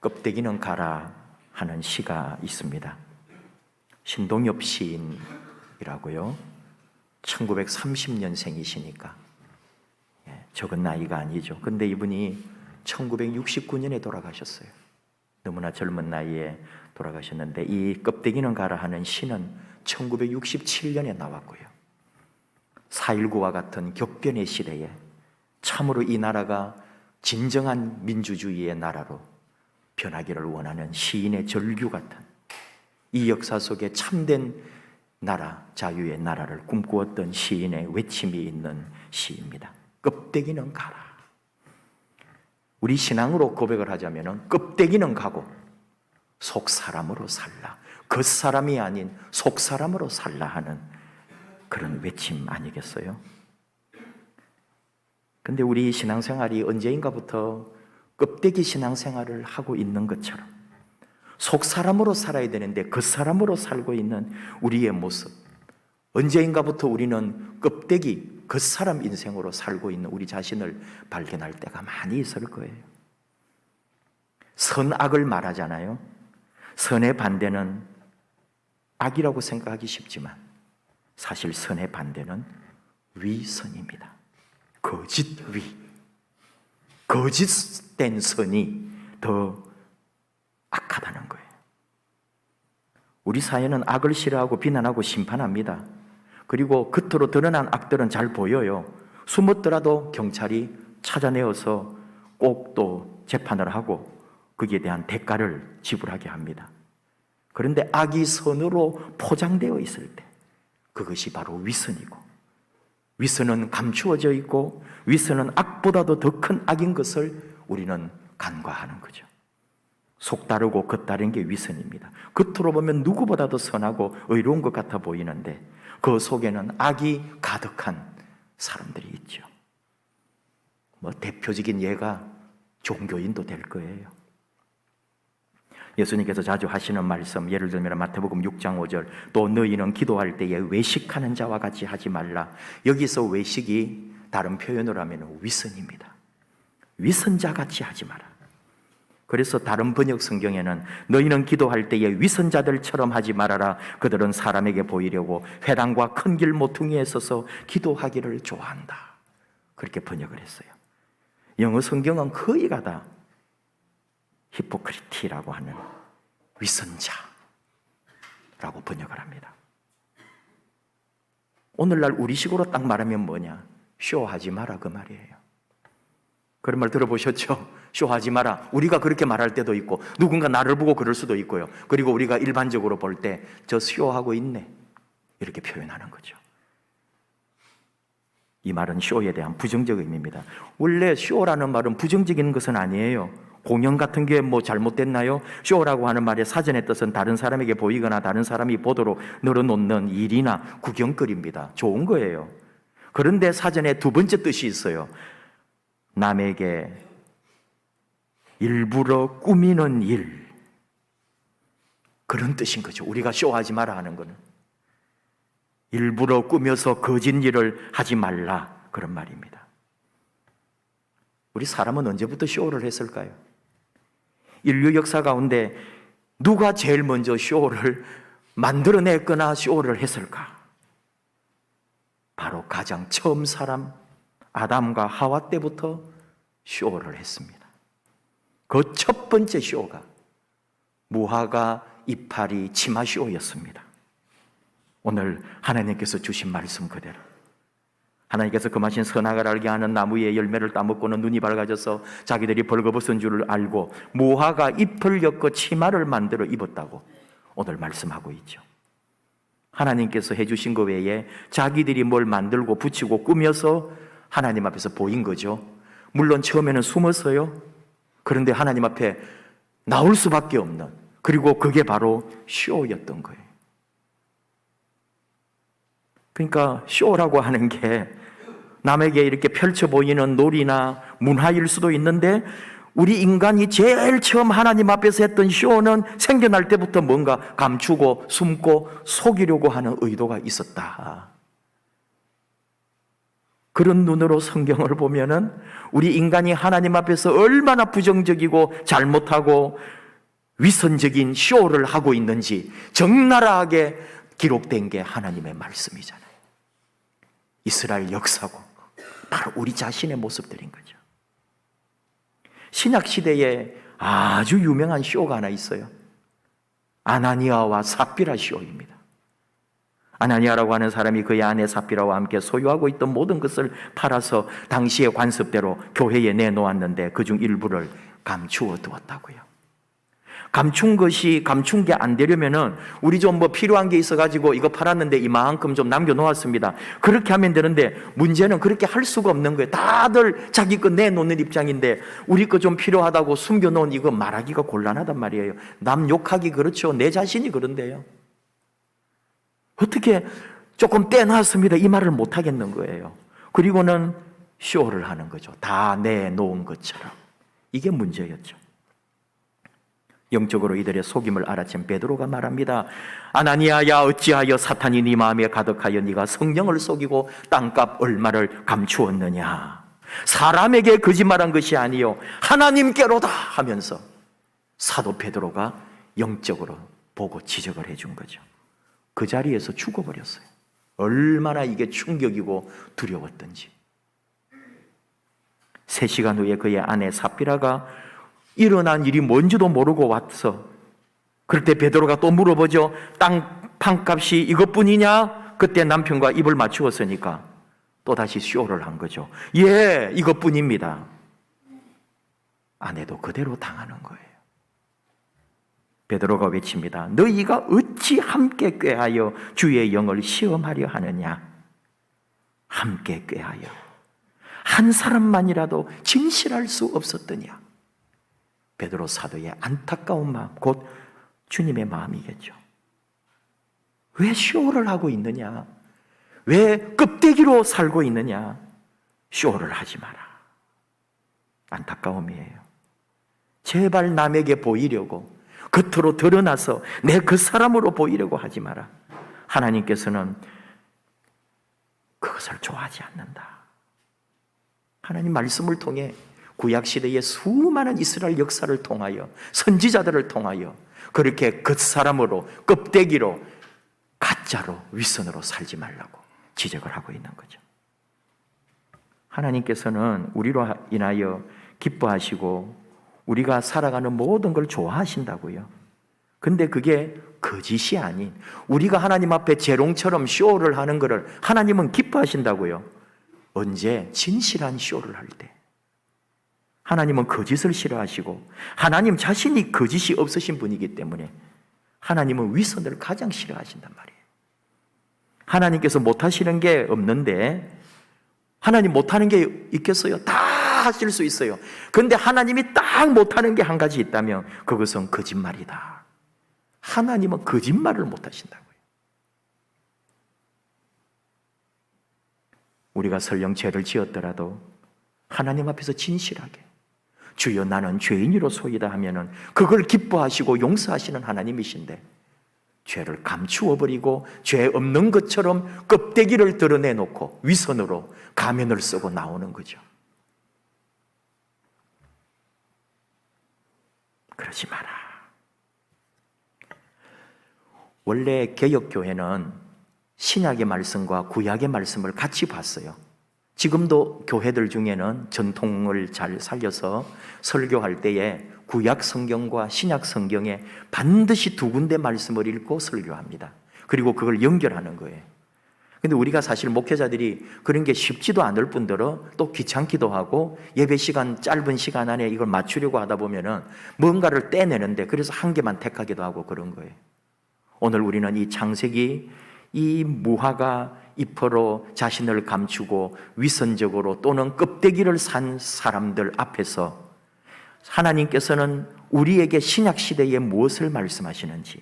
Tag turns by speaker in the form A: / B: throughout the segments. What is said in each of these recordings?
A: 껍데기는 가라 하는 시가 있습니다. 신동엽 시인이라고요. 1930년생이시니까 적은 나이가 아니죠. 근데 이분이 1969년에 돌아가셨어요. 너무나 젊은 나이에 돌아가셨는데, 이 껍데기는 가라 하는 시는 1967년에 나왔고요. 4.19와 같은 격변의 시대에 참으로 이 나라가 진정한 민주주의의 나라로 변하기를 원하는 시인의 절규 같은, 이 역사 속에 참된 나라, 자유의 나라를 꿈꾸었던 시인의 외침이 있는 시입니다. 껍데기는 가라. 우리 신앙으로 고백을 하자면 껍데기는 가고 속 사람으로 살라, 겉사람이 아닌 속 사람으로 살라 하는 그런 외침 아니겠어요? 근데 우리 신앙생활이 언제인가부터 껍데기 신앙생활을 하고 있는 것처럼 속 사람으로 살아야 되는데 겉사람으로 살고 있는 우리의 모습, 언제인가부터 우리는 껍데기, 겉사람 인생으로 살고 있는 우리 자신을 발견할 때가 많이 있을 거예요. 선악을 말하잖아요. 선의 반대는 악이라고 생각하기 쉽지만 사실 선의 반대는 위선입니다. 거짓 위, 거짓된 선이 더 악하다는 거예요. 우리 사회는 악을 싫어하고 비난하고 심판합니다. 그리고 겉으로 드러난 악들은 잘 보여요. 숨었더라도 경찰이 찾아내어서 꼭 또 재판을 하고 거기에 대한 대가를 지불하게 합니다. 그런데 악이 선으로 포장되어 있을 때 그것이 바로 위선이고, 위선은 감추어져 있고 위선은 악보다도 더 큰 악인 것을 우리는 간과하는 거죠. 속다르고 겉다른 게 위선입니다. 겉으로 보면 누구보다도 선하고 의로운 것 같아 보이는데 그 속에는 악이 가득한 사람들이 있죠. 대표적인 예가 종교인도 될 거예요. 예수님께서 자주 하시는 말씀, 예를 들면 마태복음 6장 5절, 또 너희는 기도할 때에 외식하는 자와 같이 하지 말라. 여기서 외식이 다른 표현으로 하면 위선입니다. 위선자 같이 하지 마라. 그래서 다른 번역 성경에는 너희는 기도할 때에 위선자들처럼 하지 말아라. 그들은 사람에게 보이려고 회당과 큰 길 모퉁이에 서서 기도하기를 좋아한다. 그렇게 번역을 했어요. 영어 성경은 거의가 다 히포크리티라고 하는 위선자라고 번역을 합니다. 오늘날 우리식으로 딱 말하면 뭐냐? 쇼하지 마라, 그 말이에요. 그런 말 들어보셨죠? 쇼하지 마라. 우리가 그렇게 말할 때도 있고 누군가 나를 보고 그럴 수도 있고요. 그리고 우리가 일반적으로 볼 때 저 쇼하고 있네, 이렇게 표현하는 거죠. 이 말은 쇼에 대한 부정적 의미입니다. 원래 쇼라는 말은 부정적인 것은 아니에요. 공연 같은 게 뭐 잘못됐나요? 쇼라고 하는 말의 사전의 뜻은 다른 사람에게 보이거나 다른 사람이 보도록 늘어놓는 일이나 구경거리입니다. 좋은 거예요. 그런데 사전에 두 번째 뜻이 있어요. 남에게 일부러 꾸미는 일, 그런 뜻인 거죠. 우리가 쇼하지 마라 하는 거는 일부러 꾸며서 거짓 일을 하지 말라, 그런 말입니다. 우리 사람은 언제부터 쇼를 했을까요? 인류 역사 가운데 누가 제일 먼저 쇼를 만들어냈거나 쇼를 했을까? 바로 가장 처음 사람 아담과 하와 때부터 쇼를 했습니다. 그 첫 번째 쇼가 무화과 이파리 치마 쇼였습니다. 오늘 하나님께서 주신 말씀 그대로 하나님께서 금하신 선악을 알게 하는 나무의 열매를 따먹고는 눈이 밝아져서 자기들이 벌거벗은 줄을 알고 무화과 잎을 엮어 치마를 만들어 입었다고 오늘 말씀하고 있죠. 하나님께서 해주신 것 외에 자기들이 뭘 만들고 붙이고 꾸며서 하나님 앞에서 보인 거죠. 물론 처음에는 숨었어요. 그런데 하나님 앞에 나올 수밖에 없는, 그리고 그게 바로 쇼였던 거예요. 그러니까 쇼라고 하는 게 남에게 이렇게 펼쳐 보이는 놀이나 문화일 수도 있는데, 우리 인간이 제일 처음 하나님 앞에서 했던 쇼는 생겨날 때부터 뭔가 감추고 숨고 속이려고 하는 의도가 있었다. 그런 눈으로 성경을 보면은 우리 인간이 하나님 앞에서 얼마나 부정적이고 잘못하고 위선적인 쇼를 하고 있는지 적나라하게 기록된 게 하나님의 말씀이잖아요. 이스라엘 역사고 바로 우리 자신의 모습들인 거죠. 신약 시대에 아주 유명한 쇼가 하나 있어요. 아나니아와 삽비라 쇼입니다. 아나니아라고 하는 사람이 그의 아내 삽비라와 함께 소유하고 있던 모든 것을 팔아서 당시의 관습대로 교회에 내놓았는데 그중 일부를 감추어 두었다고요. 감춘 게 안 되려면은 우리 좀 뭐 필요한 게 있어가지고 이거 팔았는데 이만큼 좀 남겨놓았습니다. 그렇게 하면 되는데 문제는 그렇게 할 수가 없는 거예요. 다들 자기 거 내놓는 입장인데 우리 거 좀 필요하다고 숨겨놓은 이거 말하기가 곤란하단 말이에요. 남 욕하기 그렇죠. 내 자신이 그런데요. 어떻게 조금 떼놨습니다. 이 말을 못 하겠는 거예요. 그리고는 쇼를 하는 거죠. 다 내놓은 것처럼. 이게 문제였죠. 영적으로 이들의 속임을 알아챈 베드로가 말합니다. 아나니아야, 어찌하여 사탄이 네 마음에 가득하여 네가 성령을 속이고 땅값 얼마를 감추었느냐. 사람에게 거짓말한 것이 아니요 하나님께로다 하면서 사도 베드로가 영적으로 보고 지적을 해준 거죠. 그 자리에서 죽어버렸어요. 얼마나 이게 충격이고 두려웠던지. 3시간 후에 그의 아내 삽비라가 일어난 일이 뭔지도 모르고 왔어. 그럴 때 베드로가 또 물어보죠. 땅 판값이 이것뿐이냐? 그때 남편과 입을 맞추었으니까 또 다시 쇼를 한 거죠. 예, 이것뿐입니다. 아내도 그대로 당하는 거예요. 베드로가 외칩니다. 너희가 어찌 함께 꾀하여 주의 영을 시험하려 하느냐? 함께 꾀하여 한 사람만이라도 진실할 수 없었더냐? 베드로 사도의 안타까운 마음, 곧 주님의 마음이겠죠. 왜 쇼를 하고 있느냐? 왜 껍데기로 살고 있느냐? 쇼를 하지 마라. 안타까움이에요. 제발 남에게 보이려고 겉으로 드러나서 내 그 사람으로 보이려고 하지 마라. 하나님께서는 그것을 좋아하지 않는다. 하나님 말씀을 통해 구약시대의 수많은 이스라엘 역사를 통하여 선지자들을 통하여 그렇게 겉사람으로 껍데기로 가짜로 윗선으로 살지 말라고 지적을 하고 있는 거죠. 하나님께서는 우리로 인하여 기뻐하시고 우리가 살아가는 모든 걸 좋아하신다고요. 근데 그게 거짓이 아닌 우리가 하나님 앞에 재롱처럼 쇼를 하는 것을 하나님은 기뻐하신다고요. 언제? 진실한 쇼를 할 때. 하나님은 거짓을 싫어하시고 하나님 자신이 거짓이 없으신 분이기 때문에 하나님은 위선을 가장 싫어하신단 말이에요. 하나님께서 못하시는 게 없는데 하나님 못하는 게 있겠어요? 다 하실 수 있어요. 그런데 하나님이 딱 못하는 게 한 가지 있다면 그것은 거짓말이다. 하나님은 거짓말을 못하신다고요. 우리가 설령 죄를 지었더라도 하나님 앞에서 진실하게 주여 나는 죄인으로소이다 하면은 그걸 기뻐하시고 용서하시는 하나님이신데 죄를 감추어버리고 죄 없는 것처럼 껍데기를 드러내놓고 위선으로 가면을 쓰고 나오는 거죠. 그러지 마라. 원래 개혁교회는 신약의 말씀과 구약의 말씀을 같이 봤어요. 지금도 교회들 중에는 전통을 잘 살려서 설교할 때에 구약 성경과 신약 성경에 반드시 2군데 말씀을 읽고 설교합니다. 그리고 그걸 연결하는 거예요. 근데 우리가 사실 목회자들이 그런 게 쉽지도 않을 뿐더러 또 귀찮기도 하고 예배 시간 짧은 시간 안에 이걸 맞추려고 하다 보면은 뭔가를 떼내는데 그래서 한 개만 택하기도 하고 그런 거예요. 오늘 우리는 이 창세기 이 무화과 잎으로 자신을 감추고 위선적으로 또는 껍데기를 산 사람들 앞에서 하나님께서는 우리에게 신약시대에 무엇을 말씀하시는지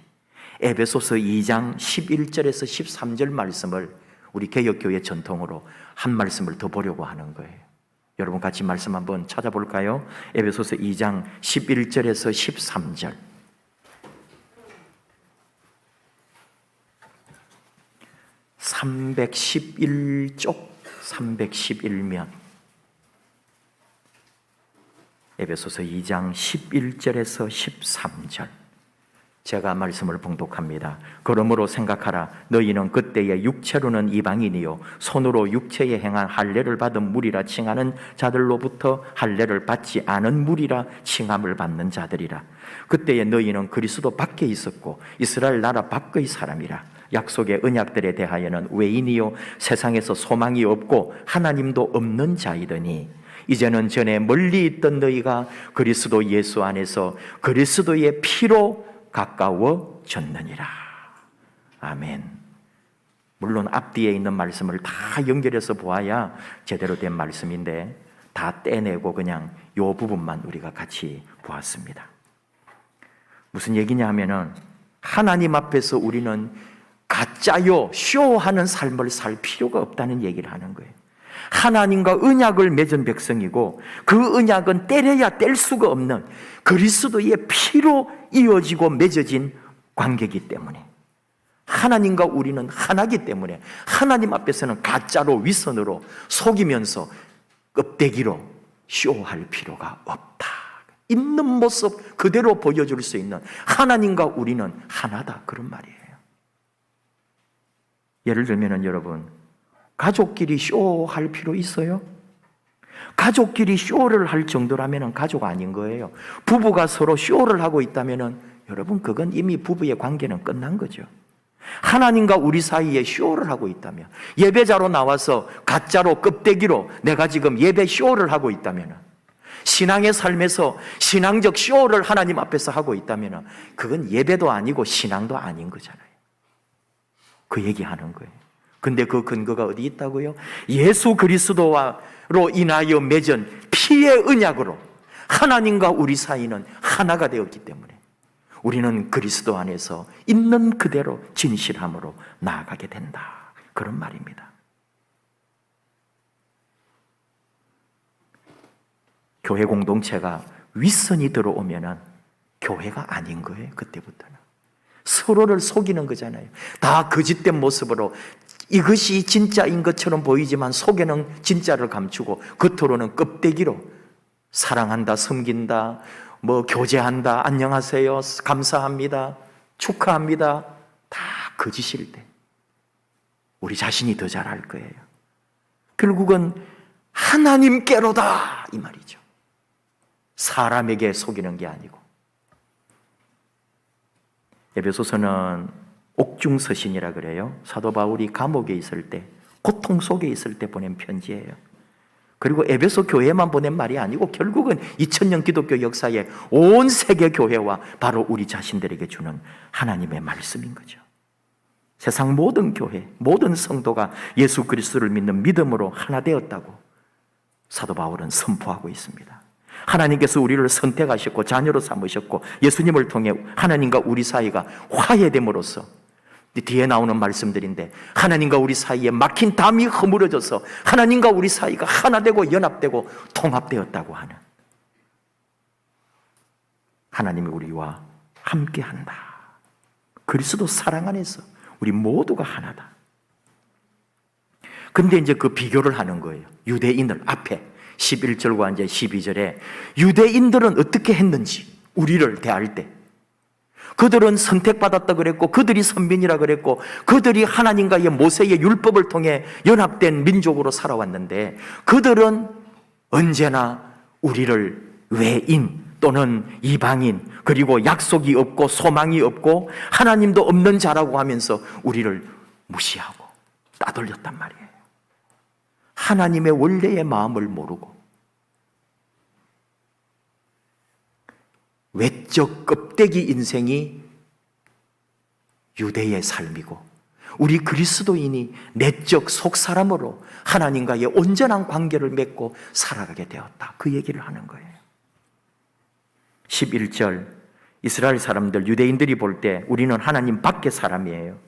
A: 에베소서 2장 11절에서 13절 말씀을 우리 개혁교회 전통으로 한 말씀을 더 보려고 하는 거예요. 여러분 같이 말씀 한번 찾아볼까요? 에베소서 2장 11절에서 13절. (311쪽) 311면 에베소서 2장 11절에서 13절 제가 말씀을 봉독합니다. 그러므로 생각하라. 너희는 그때의 육체로는 이방인이요 손으로 육체에 행한 할례를 받은 무리라 칭하는 자들로부터 할례를 받지 않은 무리라 칭함을 받는 자들이라. 그때에 너희는 그리스도 밖에 있었고 이스라엘 나라 밖의 사람이라. 약속의 언약들에 대하여는 외인이요 세상에서 소망이 없고 하나님도 없는 자이더니 이제는 전에 멀리 있던 너희가 그리스도 예수 안에서 그리스도의 피로 가까워졌느니라. 아멘. 물론 앞뒤에 있는 말씀을 다 연결해서 보아야 제대로 된 말씀인데 다 떼내고 그냥 이 부분만 우리가 같이 보았습니다. 무슨 얘기냐 하면은 하나님 앞에서 우리는 가짜요 쇼하는 삶을 살 필요가 없다는 얘기를 하는 거예요. 하나님과 언약을 맺은 백성이고 그 언약은 때려야 뗄 수가 없는 그리스도의 피로 이어지고 맺어진 관계이기 때문에 하나님과 우리는 하나이기 때문에 하나님 앞에서는 가짜로 윗선으로 속이면서 껍데기로 쇼할 필요가 없다. 있는 모습 그대로 보여줄 수 있는 하나님과 우리는 하나다 그런 말이에요. 예를 들면 여러분 가족끼리 쇼할 필요 있어요? 가족끼리 쇼를 할 정도라면 가족 아닌 거예요. 부부가 서로 쇼를 하고 있다면 여러분 그건 이미 부부의 관계는 끝난 거죠. 하나님과 우리 사이에 쇼를 하고 있다면 예배자로 나와서 가짜로 껍데기로 내가 지금 예배 쇼를 하고 있다면 신앙의 삶에서 신앙적 쇼를 하나님 앞에서 하고 있다면 그건 예배도 아니고 신앙도 아닌 거잖아요. 그 얘기하는 거예요. 근데 그 근거가 어디 있다고요? 예수 그리스도로 인하여 맺은 피의 언약으로 하나님과 우리 사이는 하나가 되었기 때문에 우리는 그리스도 안에서 있는 그대로 진실함으로 나아가게 된다. 그런 말입니다. 교회 공동체가 윗선이 들어오면은 교회가 아닌 거예요. 그때부터는. 서로를 속이는 거잖아요. 다 거짓된 모습으로 이것이 진짜인 것처럼 보이지만 속에는 진짜를 감추고 겉으로는 껍데기로 사랑한다, 섬긴다, 교제한다, 안녕하세요, 감사합니다, 축하합니다. 다 거짓일 때 우리 자신이 더 잘할 거예요. 결국은 하나님께로다 이 말이죠. 사람에게 속이는 게 아니고. 에베소서는 옥중서신이라 그래요. 사도 바울이 감옥에 있을 때, 고통 속에 있을 때 보낸 편지예요. 그리고 에베소 교회만 보낸 말이 아니고 결국은 2000년 기독교 역사에 온 세계 교회와 바로 우리 자신들에게 주는 하나님의 말씀인 거죠. 세상 모든 교회, 모든 성도가 예수 그리스도를 믿는 믿음으로 하나 되었다고 사도 바울은 선포하고 있습니다. 하나님께서 우리를 선택하셨고 자녀로 삼으셨고 예수님을 통해 하나님과 우리 사이가 화해됨으로써 뒤에 나오는 말씀들인데 하나님과 우리 사이에 막힌 담이 허물어져서 하나님과 우리 사이가 하나 되고 연합되고 통합되었다고 하는 하나님이 우리와 함께한다. 그리스도 사랑 안에서 우리 모두가 하나다. 근데 이제 그 비교를 하는 거예요. 유대인들 앞에 11절과 이제 12절에 유대인들은 어떻게 했는지 우리를 대할 때 그들은 선택받았다 그랬고 그들이 선민이라 그랬고 그들이 하나님과의 모세의 율법을 통해 연합된 민족으로 살아왔는데 그들은 언제나 우리를 외인 또는 이방인 그리고 약속이 없고 소망이 없고 하나님도 없는 자라고 하면서 우리를 무시하고 따돌렸단 말이에요. 하나님의 원래의 마음을 모르고 외적 껍데기 인생이 유대의 삶이고 우리 그리스도인이 내적 속사람으로 하나님과의 온전한 관계를 맺고 살아가게 되었다. 그 얘기를 하는 거예요. 11절 이스라엘 사람들 유대인들이 볼 때 우리는 하나님 밖의 사람이에요.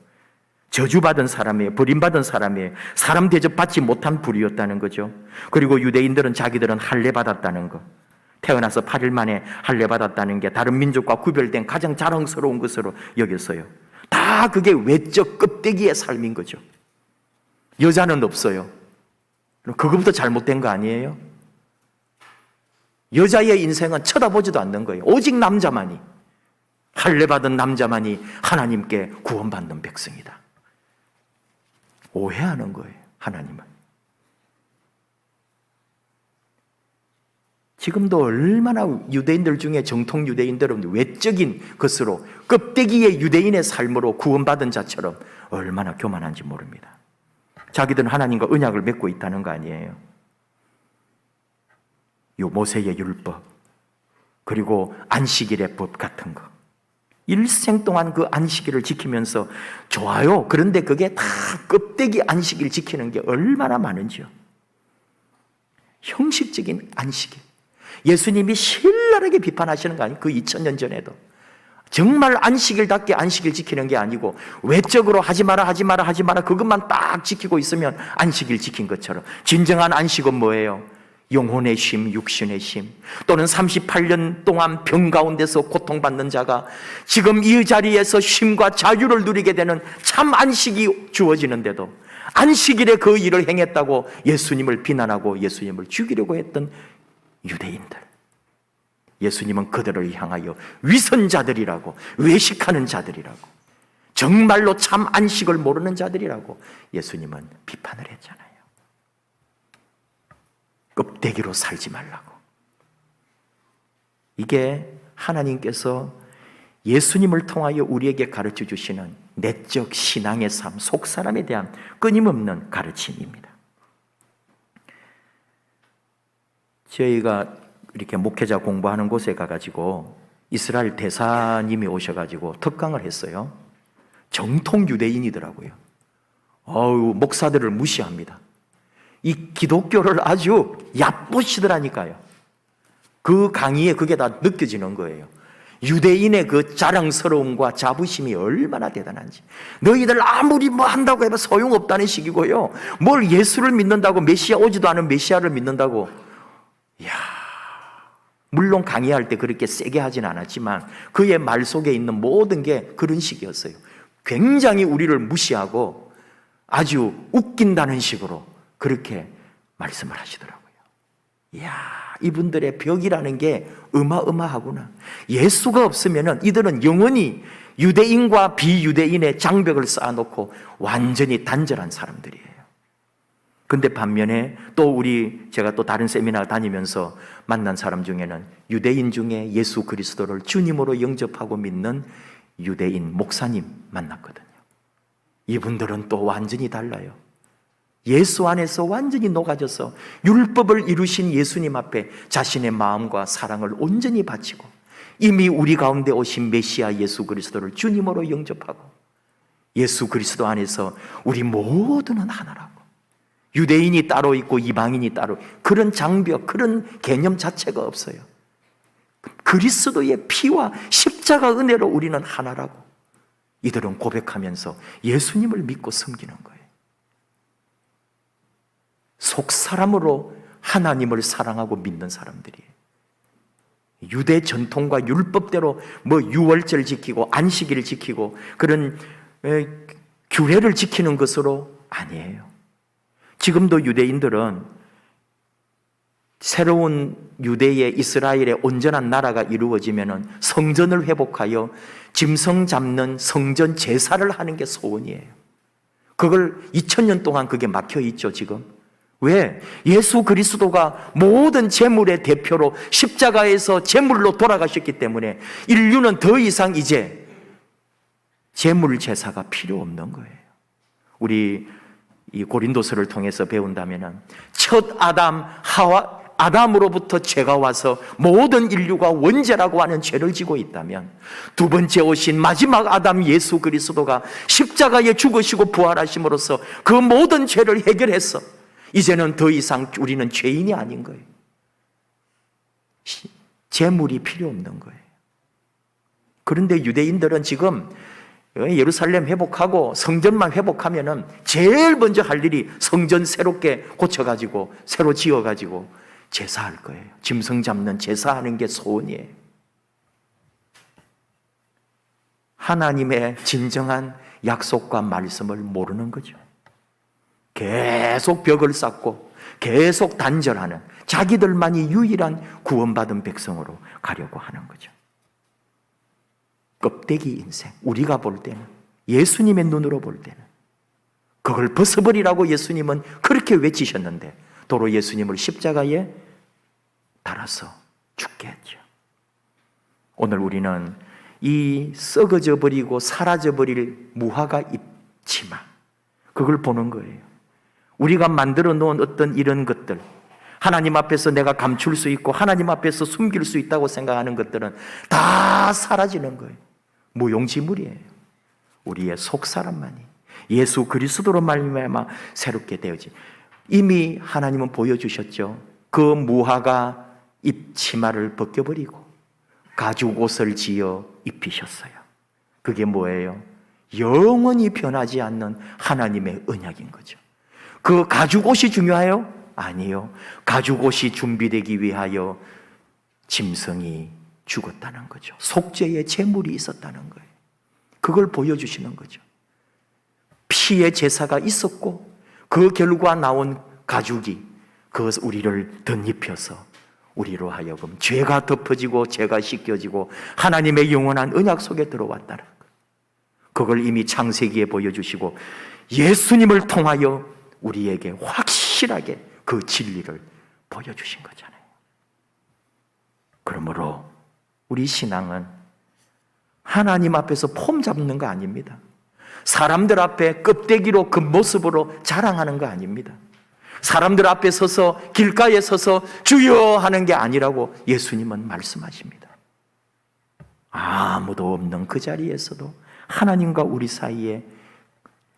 A: 저주받은 사람이에요. 버림받은 사람이에요. 사람 대접받지 못한 부류였다는 거죠. 그리고 유대인들은 자기들은 할례받았다는 거. 태어나서 8일 만에 할례받았다는 게 다른 민족과 구별된 가장 자랑스러운 것으로 여겼어요. 다 그게 외적 껍데기의 삶인 거죠. 여자는 없어요. 그거부터 잘못된 거 아니에요? 여자의 인생은 쳐다보지도 않는 거예요. 오직 남자만이, 할례받은 남자만이 하나님께 구원받는 백성이다. 오해하는 거예요, 하나님을. 지금도 얼마나 유대인들 중에 정통 유대인들은 외적인 것으로 껍데기의 유대인의 삶으로 구원받은 자처럼 얼마나 교만한지 모릅니다. 자기들은 하나님과 언약을 맺고 있다는 거 아니에요. 요 모세의 율법, 그리고 안식일의 법 같은 거, 일생 동안 그 안식일을 지키면서 좋아요. 그런데 그게 다 껍데기 안식일 지키는 게 얼마나 많은지요. 형식적인 안식일. 예수님이 신랄하게 비판하시는 거 아니에요? 그 2000년 전에도. 정말 안식일답게 안식일 지키는 게 아니고 외적으로 하지 마라 하지 마라 하지 마라 그것만 딱 지키고 있으면 안식일 지킨 것처럼. 진정한 안식은 뭐예요? 영혼의 쉼, 육신의 쉼, 또는 38년 동안 병 가운데서 고통받는 자가 지금 이 자리에서 쉼과 자유를 누리게 되는 참 안식이 주어지는데도 안식일에 그 일을 행했다고 예수님을 비난하고 예수님을 죽이려고 했던 유대인들, 예수님은 그들을 향하여 위선자들이라고, 외식하는 자들이라고, 정말로 참 안식을 모르는 자들이라고 예수님은 비판을 했잖아요. 껍데기로 살지 말라고. 이게 하나님께서 예수님을 통하여 우리에게 가르쳐 주시는 내적 신앙의 삶, 속사람에 대한 끊임없는 가르침입니다. 저희가 이렇게 목회자 공부하는 곳에 가가지고 이스라엘 대사님이 오셔가지고 특강을 했어요. 정통 유대인이더라고요. 목사들을 무시합니다. 이 기독교를 아주 얕보시더라니까요. 그 강의에 그게 다 느껴지는 거예요. 유대인의 그 자랑스러움과 자부심이 얼마나 대단한지. 너희들 아무리 뭐 한다고 해도 소용없다는 식이고요. 뭘 예수를 믿는다고, 메시아 오지도 않은 메시아를 믿는다고. 이야, 물론 강의할 때 그렇게 세게 하진 않았지만 그의 말 속에 있는 모든 게 그런 식이었어요. 굉장히 우리를 무시하고 아주 웃긴다는 식으로 그렇게 말씀을 하시더라고요. 이야, 이분들의 벽이라는 게 어마어마하구나. 예수가 없으면 이들은 영원히 유대인과 비유대인의 장벽을 쌓아놓고 완전히 단절한 사람들이에요. 근데 반면에 또 제가 또 다른 세미나 다니면서 만난 사람 중에는 유대인 중에 예수 그리스도를 주님으로 영접하고 믿는 유대인 목사님 만났거든요. 이분들은 또 완전히 달라요. 예수 안에서 완전히 녹아져서 율법을 이루신 예수님 앞에 자신의 마음과 사랑을 온전히 바치고 이미 우리 가운데 오신 메시아 예수 그리스도를 주님으로 영접하고 예수 그리스도 안에서 우리 모두는 하나라고, 유대인이 따로 있고 이방인이 따로, 그런 장벽, 그런 개념 자체가 없어요. 그리스도의 피와 십자가 은혜로 우리는 하나라고 이들은 고백하면서 예수님을 믿고 섬기는 거예요. 속사람으로 하나님을 사랑하고 믿는 사람들이에요. 유대 전통과 율법대로 뭐 유월절 지키고 안식일을 지키고 그런 규례를 지키는 것으로 아니에요. 지금도 유대인들은 새로운 유대의 이스라엘의 온전한 나라가 이루어지면 성전을 회복하여 짐승 잡는 성전 제사를 하는 게 소원이에요. 그걸 2000년 동안 그게 막혀 있죠, 지금. 왜? 예수 그리스도가 모든 제물의 대표로 십자가에서 제물로 돌아가셨기 때문에 인류는 더 이상 이제 제물 제사가 필요 없는 거예요. 우리 이 고린도서를 통해서 배운다면 첫 아담으로부터 죄가 와서 모든 인류가 원죄라고 하는 죄를 지고 있다면 두 번째 오신 마지막 아담 예수 그리스도가 십자가에 죽으시고 부활하심으로써 그 모든 죄를 해결했어. 이제는 더 이상 우리는 죄인이 아닌 거예요. 제물이 필요 없는 거예요. 그런데 유대인들은 지금 예루살렘 회복하고 성전만 회복하면은 제일 먼저 할 일이 성전 새롭게 고쳐가지고 새로 지어가지고 제사할 거예요. 짐승 잡는 제사하는 게 소원이에요. 하나님의 진정한 약속과 말씀을 모르는 거죠. 계속 벽을 쌓고 계속 단절하는, 자기들만이 유일한 구원받은 백성으로 가려고 하는 거죠. 껍데기 인생. 우리가 볼 때는, 예수님의 눈으로 볼 때는 그걸 벗어버리라고 예수님은 그렇게 외치셨는데 도로 예수님을 십자가에 달아서 죽게 했죠. 오늘 우리는 이 썩어져 버리고 사라져 버릴 무화과 잎 치마, 그걸 보는 거예요. 우리가 만들어 놓은 어떤 이런 것들, 하나님 앞에서 내가 감출 수 있고 하나님 앞에서 숨길 수 있다고 생각하는 것들은 다 사라지는 거예요. 무용지물이에요. 우리의 속 사람만이 예수 그리스도로 말미암아 새롭게 되어지. 이미 하나님은 보여주셨죠. 그 무화과 잎 치마를 벗겨버리고 가죽 옷을 지어 입히셨어요. 그게 뭐예요? 영원히 변하지 않는 하나님의 언약인 거죠. 그 가죽 옷이 중요해요? 아니요. 가죽 옷이 준비되기 위하여 짐승이 죽었다는 거죠. 속죄의 제물이 있었다는 거예요. 그걸 보여주시는 거죠. 피의 제사가 있었고 그 결과 나온 가죽이 그것을 우리를 덧입혀서 우리로 하여금 죄가 덮어지고 죄가 씻겨지고 하나님의 영원한 언약 속에 들어왔다는 것. 그걸 이미 창세기에 보여주시고 예수님을 통하여 우리에게 확실하게 그 진리를 보여주신 거잖아요. 그러므로 우리 신앙은 하나님 앞에서 폼 잡는 거 아닙니다. 사람들 앞에 껍데기로 그 모습으로 자랑하는 거 아닙니다. 사람들 앞에 서서 길가에 서서 주여 하는 게 아니라고 예수님은 말씀하십니다. 아무도 없는 그 자리에서도 하나님과 우리 사이에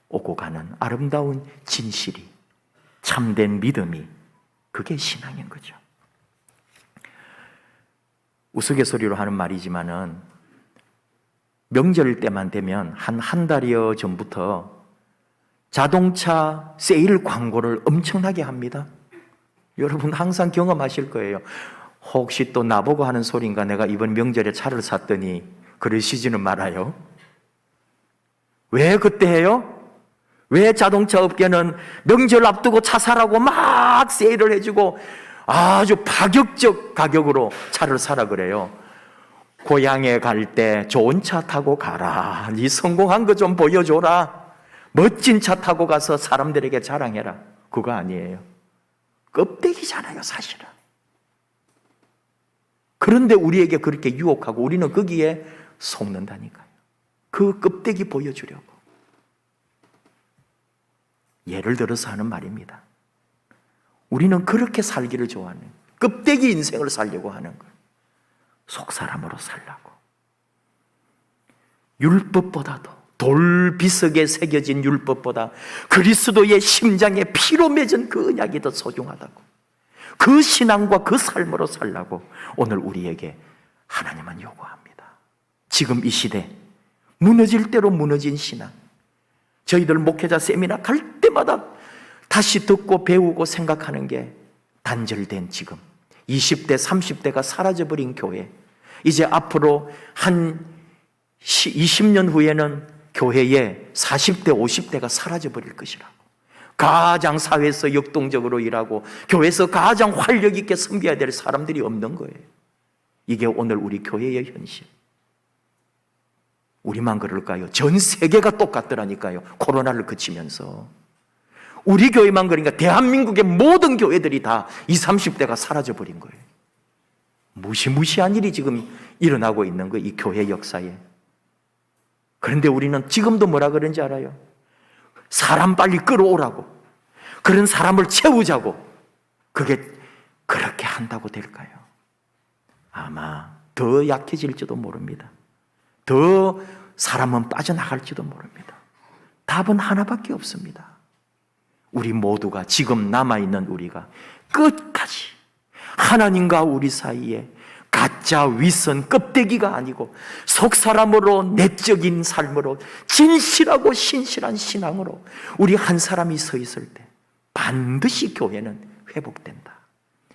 A: 오고 가는 아름다운 진실이, 참된 믿음이, 그게 신앙인 거죠. 우스갯소리로 하는 말이지만은 명절 때만 되면 한 달여 전부터 자동차 세일 광고를 엄청나게 합니다. 여러분 항상 경험하실 거예요. 혹시 또 나보고 하는 소린가, 내가 이번 명절에 차를 샀더니, 그러시지는 말아요. 왜 그때 해요? 왜 자동차 업계는 명절 앞두고 차 사라고 막 세일을 해주고 아주 파격적 가격으로 차를 사라 그래요? 고향에 갈 때 좋은 차 타고 가라. 네 성공한 거 좀 보여줘라. 멋진 차 타고 가서 사람들에게 자랑해라. 그거 아니에요. 껍데기잖아요, 사실은. 그런데 우리에게 그렇게 유혹하고 우리는 거기에 속는다니까요. 그 껍데기 보여주려고. 예를 들어서 하는 말입니다. 우리는 그렇게 살기를 좋아하는, 껍데기 인생을 살려고 하는 거예요. 속사람으로 살라고. 율법보다도, 돌비석에 새겨진 율법보다 그리스도의 심장에 피로 맺은 그 언약이 더 소중하다고. 그 신앙과 그 삶으로 살라고 오늘 우리에게 하나님은 요구합니다. 지금 이 시대 무너질 대로 무너진 신앙, 저희들 목회자 세미나 갈 때마다 다시 듣고 배우고 생각하는 게, 단절된 지금 20대 30대가 사라져버린 교회, 이제 앞으로 한 20년 후에는 교회에 40대 50대가 사라져버릴 것이라고. 가장 사회에서 역동적으로 일하고 교회에서 가장 활력 있게 섬겨야 될 사람들이 없는 거예요. 이게 오늘 우리 교회의 현실. 우리만 그럴까요? 전 세계가 똑같더라니까요. 코로나를 거치면서. 우리 교회만 그러니까 대한민국의 모든 교회들이 다 20, 30대가 사라져버린 거예요. 무시무시한 일이 지금 일어나고 있는 거예요, 이 교회 역사에. 그런데 우리는 지금도 뭐라 그런지 알아요? 사람 빨리 끌어오라고, 그런 사람을 채우자고. 그게 그렇게 한다고 될까요? 아마 더 약해질지도 모릅니다. 더 사람은 빠져나갈지도 모릅니다. 답은 하나밖에 없습니다. 우리 모두가, 지금 남아있는 우리가 끝까지 하나님과 우리 사이에 가짜 윗선 껍데기가 아니고 속사람으로, 내적인 삶으로, 진실하고 신실한 신앙으로 우리 한 사람이 서 있을 때 반드시 교회는 회복된다.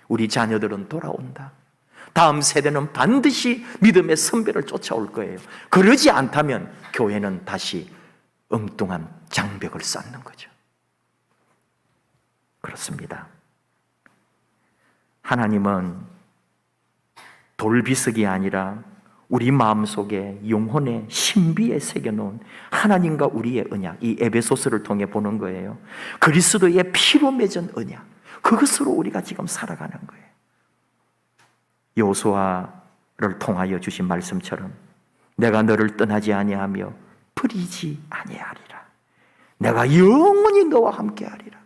A: 우리 자녀들은 돌아온다. 다음 세대는 반드시 믿음의 선배를 쫓아올 거예요. 그러지 않다면 교회는 다시 엉뚱한 장벽을 쌓는 거죠. 그렇습니다. 하나님은 돌비석이 아니라 우리 마음속에 영혼의 신비에 새겨놓은 하나님과 우리의 언약, 이 에베소서를 통해 보는 거예요. 그리스도의 피로 맺은 언약, 그것으로 우리가 지금 살아가는 거예요. 여호수아를 통하여 주신 말씀처럼 내가 너를 떠나지 아니하며 버리지 아니하리라. 내가 영원히 너와 함께하리라.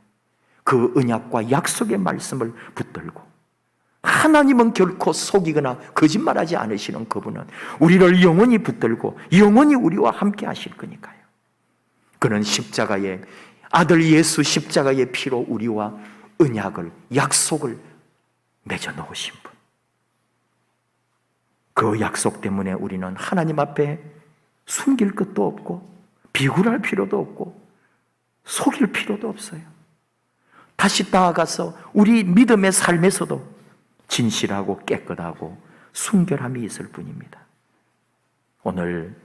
A: 그 언약과 약속의 말씀을 붙들고, 하나님은 결코 속이거나 거짓말하지 않으시는 그분은 우리를 영원히 붙들고 영원히 우리와 함께 하실 거니까요. 그는 십자가의 아들 예수 십자가의 피로 우리와 언약을, 약속을 맺어 놓으신 분. 그 약속 때문에 우리는 하나님 앞에 숨길 것도 없고 비굴할 필요도 없고 속일 필요도 없어요. 다시 나아가서 우리 믿음의 삶에서도 진실하고 깨끗하고 순결함이 있을 뿐입니다. 오늘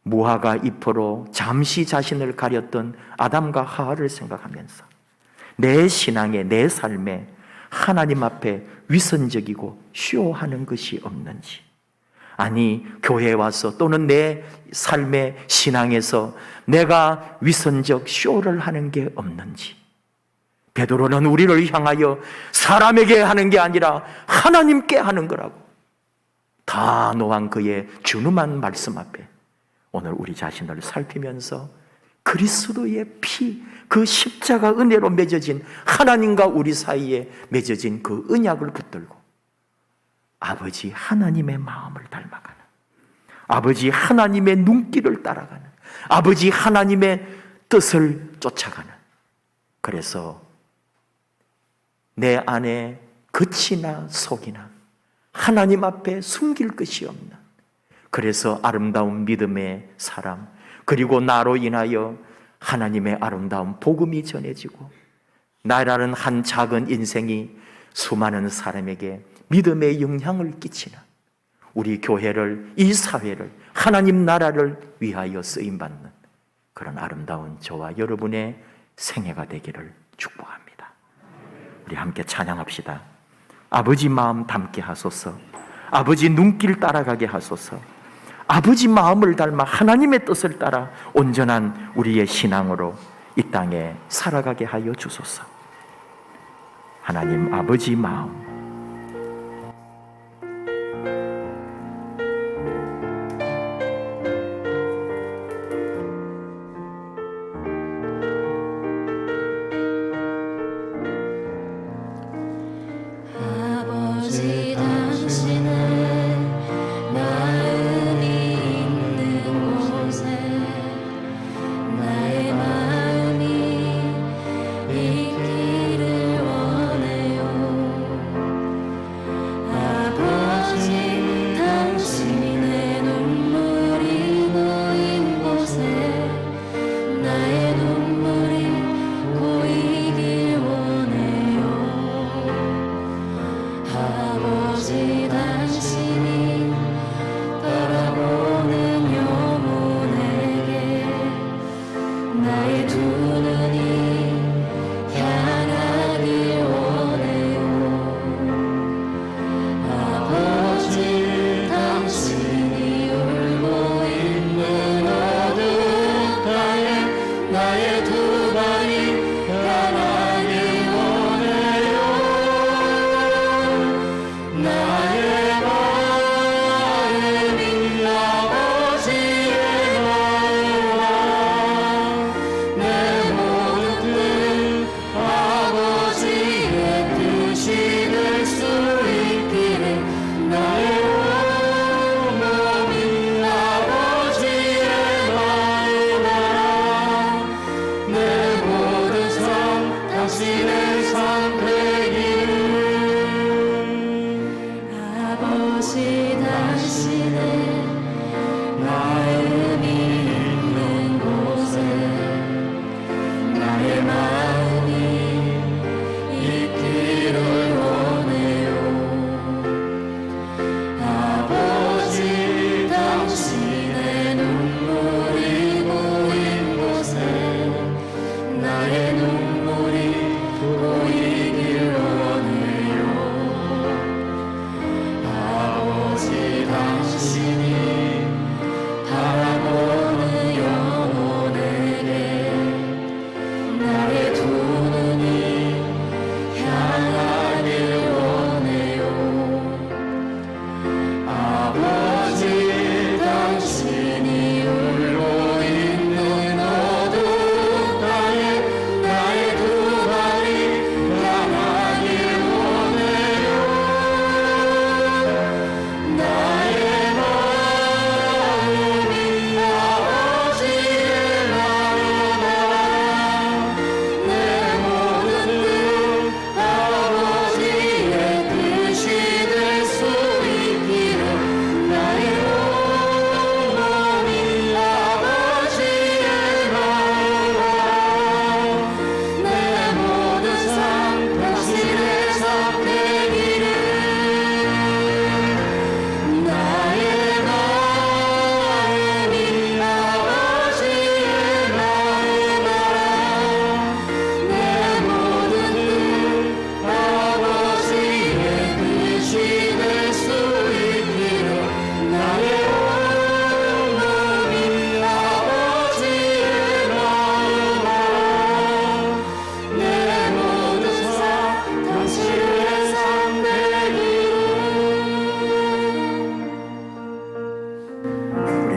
A: 무화과 잎으로 잠시 자신을 가렸던 아담과 하와를 생각하면서 내 신앙에, 내 삶에 하나님 앞에 위선적이고 쇼하는 것이 없는지, 아니 교회에 와서 또는 내 삶의 신앙에서 내가 위선적 쇼를 하는 게 없는지, 베드로는 우리를 향하여 사람에게 하는 게 아니라 하나님께 하는 거라고 단호한 그의 준엄한 말씀 앞에 오늘 우리 자신을 살피면서 그리스도의 피, 그 십자가 은혜로 맺어진 하나님과 우리 사이에 맺어진 그 언약을 붙들고 아버지 하나님의 마음을 닮아가는, 아버지 하나님의 눈길을 따라가는, 아버지 하나님의 뜻을 쫓아가는, 그래서 내 안에 겉이나 속이나 하나님 앞에 숨길 것이 없는, 그래서 아름다운 믿음의 사람, 그리고 나로 인하여 하나님의 아름다운 복음이 전해지고 나라는 한 작은 인생이 수많은 사람에게 믿음의 영향을 끼치는 우리 교회를, 이 사회를, 하나님 나라를 위하여 쓰임받는 그런 아름다운 저와 여러분의 생애가 되기를 축복합니다. 우리 함께 찬양합시다. 아버지 마음 담게 하소서, 아버지 눈길 따라가게 하소서, 아버지 마음을 닮아 하나님의 뜻을 따라 온전한 우리의 신앙으로 이 땅에 살아가게 하여 주소서. 하나님 아버지 마음,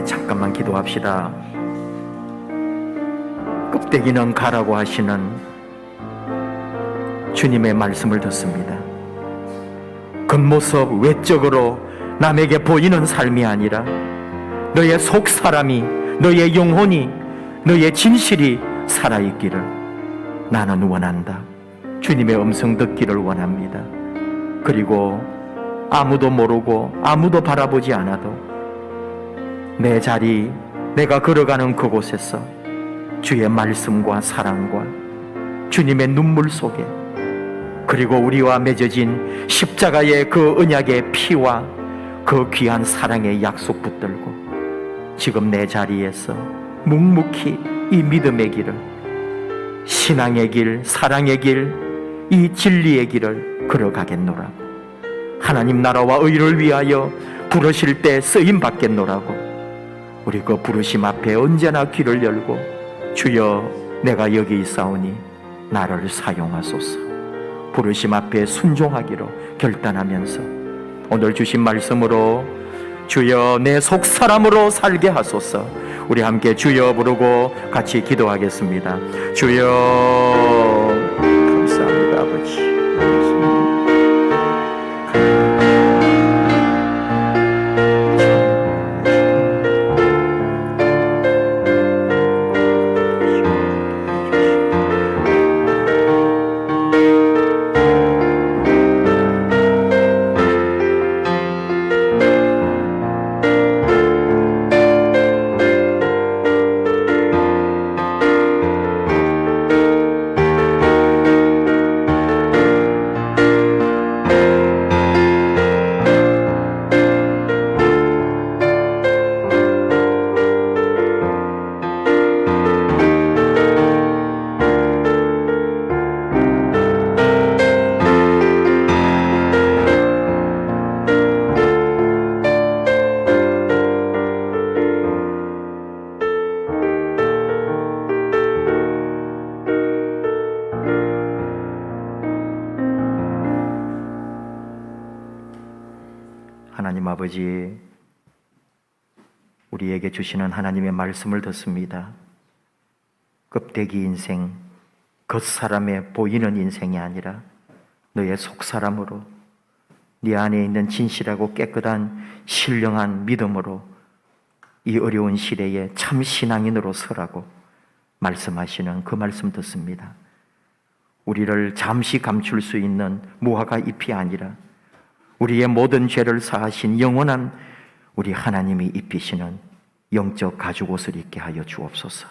A: 잠깐만 기도합시다. 껍데기는 가라고 하시는 주님의 말씀을 듣습니다. 겉모습 외적으로 남에게 보이는 삶이 아니라 너의 속 사람이, 너의 영혼이, 너의 진실이 살아있기를 나는 원한다. 주님의 음성 듣기를 원합니다. 그리고 아무도 모르고 아무도 바라보지 않아도 내 자리, 내가 걸어가는 그곳에서 주의 말씀과 사랑과 주님의 눈물 속에, 그리고 우리와 맺어진 십자가의 그 언약의 피와 그 귀한 사랑의 약속 붙들고 지금 내 자리에서 묵묵히 이 믿음의 길을, 신앙의 길, 사랑의 길, 이 진리의 길을 걸어가겠노라고, 하나님 나라와 의를 위하여 부르실 때 쓰임 받겠노라고, 우리 그 부르심 앞에 언제나 귀를 열고 주여 내가 여기 있사오니 나를 사용하소서, 부르심 앞에 순종하기로 결단하면서 오늘 주신 말씀으로 주여 내 속사람으로 살게 하소서. 우리 함께 주여 부르고 같이 기도하겠습니다. 주여, 감사합니다 아버지. 하나님 아버지, 우리에게 주시는 하나님의 말씀을 듣습니다. 껍데기 인생, 겉사람에 보이는 인생이 아니라 너의 속사람으로, 네 안에 있는 진실하고 깨끗한 신령한 믿음으로 이 어려운 시대에 참 신앙인으로 서라고 말씀하시는 그 말씀 듣습니다. 우리를 잠시 감출 수 있는 무화과 잎이 아니라 우리의 모든 죄를 사하신 영원한 우리 하나님이 입히시는 영적 가죽옷을 입게 하여 주옵소서.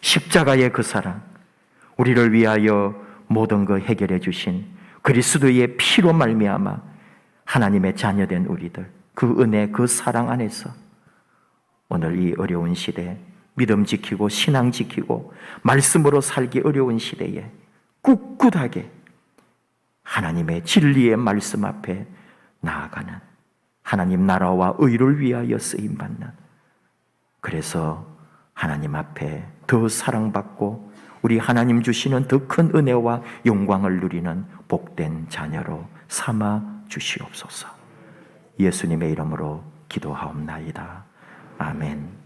A: 십자가의 그 사랑, 우리를 위하여 모든 것 해결해 주신 그리스도의 피로 말미암아 하나님의 자녀된 우리들, 그 은혜, 그 사랑 안에서 오늘 이 어려운 시대, 믿음 지키고 신앙 지키고 말씀으로 살기 어려운 시대에 꿋꿋하게 하나님의 진리의 말씀 앞에 나아가는, 하나님 나라와 의를 위하여 쓰임받는, 그래서 하나님 앞에 더 사랑받고 우리 하나님 주시는 더 큰 은혜와 영광을 누리는 복된 자녀로 삼아 주시옵소서. 예수님의 이름으로 기도하옵나이다. 아멘.